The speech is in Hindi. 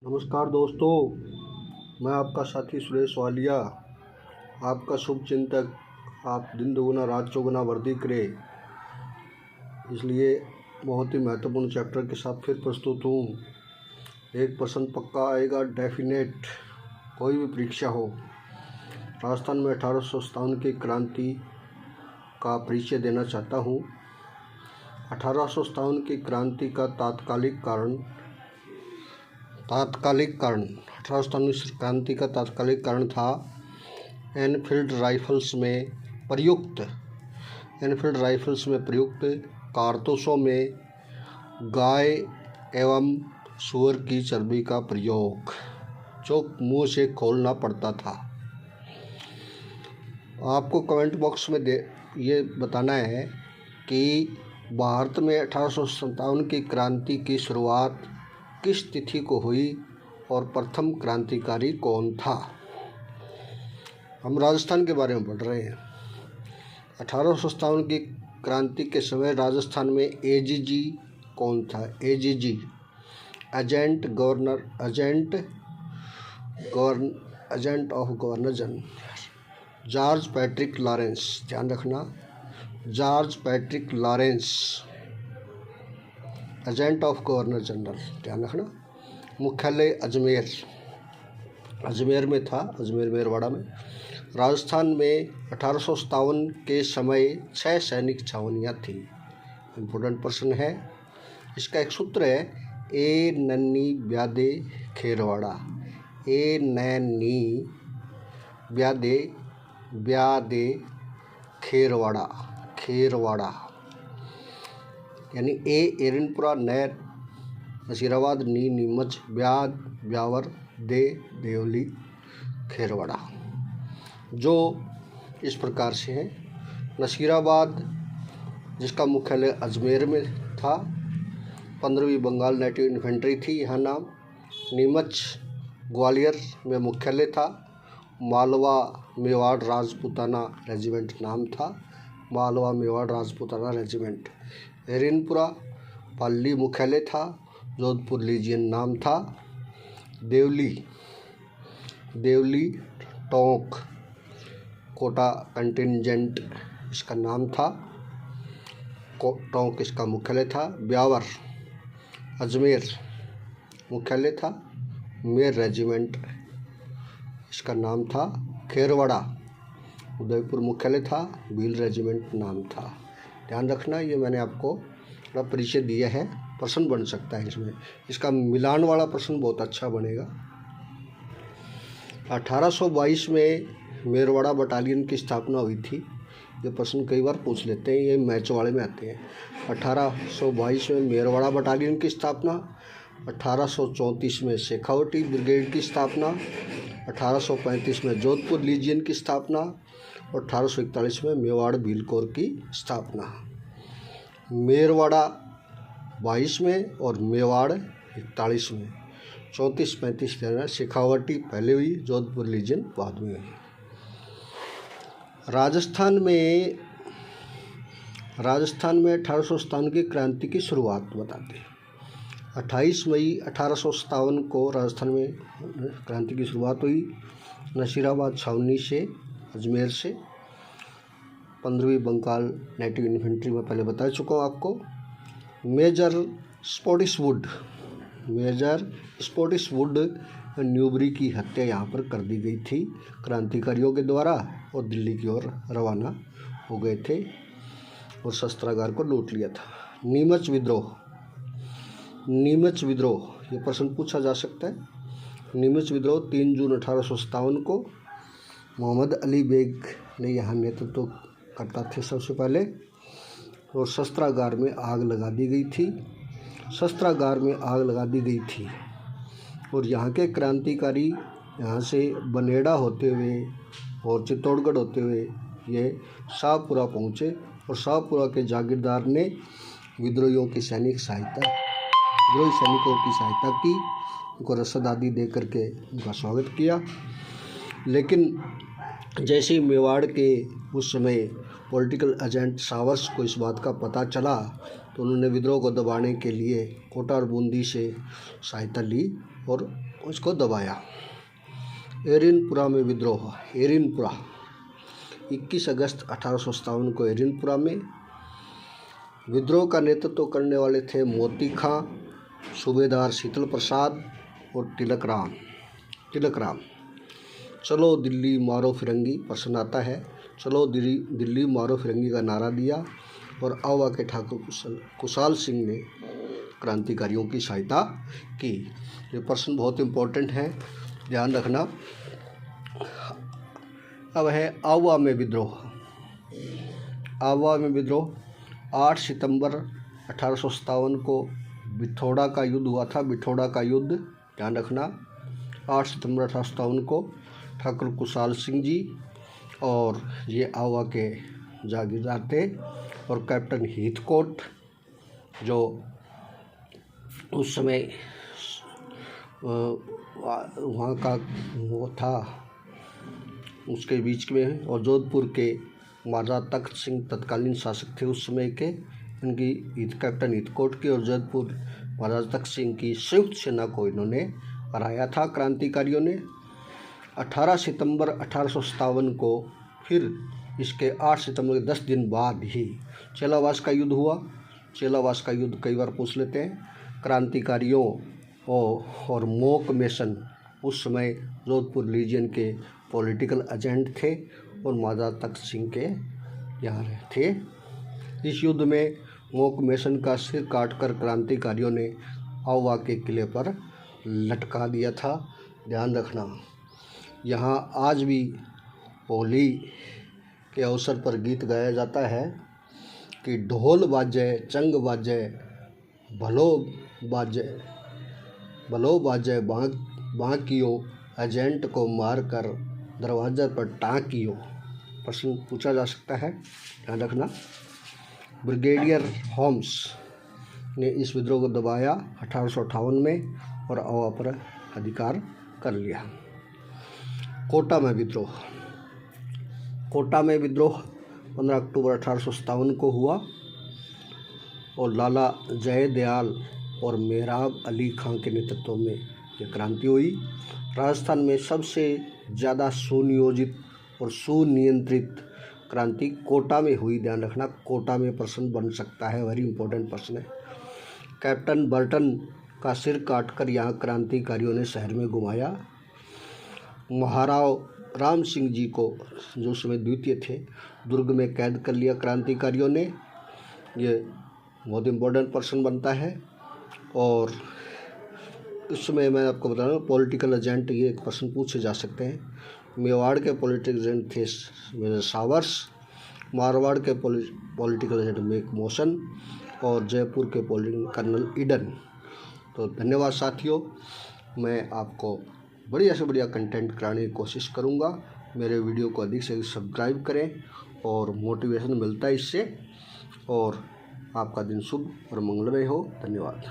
नमस्कार दोस्तों, मैं आपका साथी सुरेश वालिया, आपका शुभ चिंतक। आप दिन दोगुना रात चौगुना वर्दी करें, इसलिए बहुत ही महत्वपूर्ण चैप्टर के साथ फिर प्रस्तुत हूँ। एक प्रश्न पक्का आएगा, डेफिनेट, कोई भी परीक्षा हो। राजस्थान में 1857 की क्रांति का परिचय देना चाहता हूँ। 1857 की क्रांति का तात्कालिक कारण 1857 क्रांति का तात्कालिक कारण था एनफील्ड राइफल्स में प्रयुक्त कारतूसों में गाय एवं सूअर की चर्बी का प्रयोग, जो मुंह से खोलना पड़ता था। आपको कमेंट बॉक्स में ये बताना है कि भारत में 1857 की क्रांति की शुरुआत किस तिथि को हुई और प्रथम क्रांतिकारी कौन था। हम राजस्थान के बारे में पढ़ रहे हैं। 1857 की क्रांति के समय राजस्थान में एजीजी कौन था। AGG, agent of governor general, George Patrick Lawrence. ध्यान रखना, George Patrick Lawrence, agent of governor general. ध्यान रखना। मुख्यालय अजमेर में था, अजमेर मेरवाड़ा में। राजस्थान में 1857 के समय 6 सैनिक छावनियाँ थी। इम्पोर्टेंट प्रश्न है। इसका एक सूत्र है, ए नन्नी ब्यादे खेरवाड़ा। ए नैनी ब्यादे खेरवाड़ा, यानी ए एरनपुरा, नैर नसीराबाद, नी नीमच, ब्याद ब्यावर, दे देवली, खेरवाड़ा, जो इस प्रकार से है। नसीराबाद, जिसका मुख्यालय अजमेर में था, 15वीं बंगाल नेटिव इन्फेंट्री थी यहाँ नाम। नीमच ग्वालियर में मुख्यालय था। मालवा मेवाड़ राजपूताना रेजिमेंट नाम था, मालवा मेवाड़ राजपूताना रेजिमेंट। एरनपुरा पाली मुख्यालय था, जोधपुर लीजियन नाम था। देवली टोंक कोटा कंटिंजेंट इसका नाम था, टोंक इसका मुख्यालय था। ब्यावर अजमेर मुख्यालय था, मेर रेजिमेंट इसका नाम था। खेरवाड़ा उदयपुर मुख्यालय था, भील रेजिमेंट नाम था। ध्यान रखना, ये मैंने आपको थोड़ा परिचय दिया है, प्रश्न बन सकता है इसमें। इसका मिलान वाला प्रश्न बहुत अच्छा बनेगा। 1822 में मेरवाड़ा बटालियन की स्थापना हुई थी। ये प्रश्न कई बार पूछ लेते हैं, ये मैच वाले में आते हैं। 1822 में मेरवाड़ा बटालियन की स्थापना, 1834 में शेखावटी ब्रिगेड की स्थापना, 1835 में जोधपुर लीजियन की स्थापना और 1841 में मेवाड़ भील कोर की स्थापना। मेरवाड़ा 22 में और मेवाड़ 41 में। 34-35 में शेखावटी पहले हुई, जोधपुर लीजियन बाद में हुई। राजस्थान में 1857 की क्रांति की शुरुआत बताते हैं। 28 मई 1857 को राजस्थान में क्रांति की शुरुआत हुई। नसीराबाद छावनी से, अजमेर से। 15वीं बंगाल नेटिव इन्फेंट्री में पहले बता चुका हूँ आपको। मेजर स्पॉटिसवुड न्यूबरी की हत्या यहाँ पर कर दी गई थी क्रांतिकारियों के द्वारा, और दिल्ली की ओर रवाना हो गए थे और शस्त्रागार को लूट लिया था। नीमच विद्रोह, ये प्रश्न पूछा जा सकता है। नीमच विद्रोह 3 जून 1857 को मोहम्मद अली बेग ने यहाँ नेतृत्व करता थे सबसे पहले, और शस्त्रागार में आग लगा दी गई थी। और यहाँ के क्रांतिकारी यहाँ से बनेड़ा होते हुए और चित्तौड़गढ़ होते हुए ये शाहपुरा पहुँचे, और शाहपुरा के जागीरदार ने विद्रोही सैनिकों की सहायता की, उनको रसद आदि दे करके उनका स्वागत किया। लेकिन जैसे ही मेवाड़ के उस समय पॉलिटिकल एजेंट सावस को इस बात का पता चला, तो उन्होंने विद्रोह को दबाने के लिए कोटा और बूंदी से सहायता ली और उसको दबाया। एरिनपुरा में विद्रोह। एरिनपुरा 21 अगस्त 1857 को एरिनपुरा में विद्रोह का नेतृत्व करने वाले थे मोती खां, सूबेदार शीतल प्रसाद और तिलक राम। चलो दिल्ली मारो फिरंगी प्रश्न आता है। चलो दिल्ली मारो फिरंगी का नारा दिया और आवा के ठाकुर कुशाल सिंह ने क्रांतिकारियों की सहायता की। ये प्रश्न बहुत इम्पोर्टेंट है, ध्यान रखना। अब है आवा में विद्रोह। आवा में विद्रोह 8 सितंबर 1857 को बिथोड़ा का युद्ध हुआ था। बिथोड़ा का युद्ध ध्यान रखना। 8 सितंबर 1857 को ठाकुर कुशाल सिंह जी और ये आवा के जागीरदार थे और कैप्टन हीथकोट जो उस समय वहाँ का वो था उसके बीच में, और जोधपुर के महाराजा तख्त सिंह तत्कालीन शासक थे उस समय के। इनकी कैप्टन हीथकोट की और जोधपुर महाराजा तख्त सिंह की संयुक्त सेना को इन्होंने हराया था क्रांतिकारियों ने। 18 सितंबर 1857 को फिर इसके 8 सितंबर के 10 दिन बाद ही चेलावास का युद्ध हुआ। चेलावास का युद्ध कई बार पूछ लेते हैं। क्रांतिकारियों और मोक मेसन उस समय जोधपुर लीजियन के पॉलिटिकल एजेंट थे और महाराजा तख्त सिंह के यहाँ थे। इस युद्ध में मोक मेसन का सिर काटकर क्रांतिकारियों ने आवा के किले पर लटका दिया था। ध्यान रखना। यहाँ आज भी होली के अवसर पर गीत गाया जाता है कि ढोल बाजे चंग बाजे भलो बाजे बाँकियो, एजेंट को मारकर दरवाजे पर टाँकियो। प्रश्न पूछा जा सकता है, ध्यान रखना। ब्रिगेडियर होम्स ने इस विद्रोह को दबाया 1858 में और आवा पर अधिकार कर लिया। कोटा में विद्रोह। कोटा में विद्रोह 15 अक्टूबर 1857 को हुआ और लाला जयदयाल और मेहराब अली खां के नेतृत्व में ये क्रांति हुई। राजस्थान में सबसे ज़्यादा सुनियोजित और सुनियंत्रित क्रांति कोटा में हुई। ध्यान रखना, कोटा में प्रश्न बन सकता है, वेरी इंपॉर्टेंट प्रश्न है। कैप्टन बर्टन का सिर काटकर यहाँ क्रांतिकारियों ने शहर में घुमाया। महाराव राम सिंह जी को, जो उस समय द्वितीय थे, दुर्ग में कैद कर लिया क्रांतिकारियों ने। ये बहुत इम्पोर्टेंट प्रश्न बनता है। और इस समय मैं आपको बता रहा हूँ पॉलिटिकल एजेंट, ये एक प्रश्न पूछे जा सकते हैं। मेवाड़ के पॉलिटिकल एजेंट थे मेजर सावर्स, मारवाड़ के पॉलिटिकल एजेंट मेक मोशन और जयपुर के कर्नल ईडन। तो धन्यवाद साथियों, मैं आपको बढ़िया से बढ़िया कंटेंट कराने की कोशिश करूँगा। मेरे वीडियो को अधिक से अधिक सब्सक्राइब करें और मोटिवेशन मिलता है इससे। और आपका दिन शुभ और मंगलमय हो। धन्यवाद।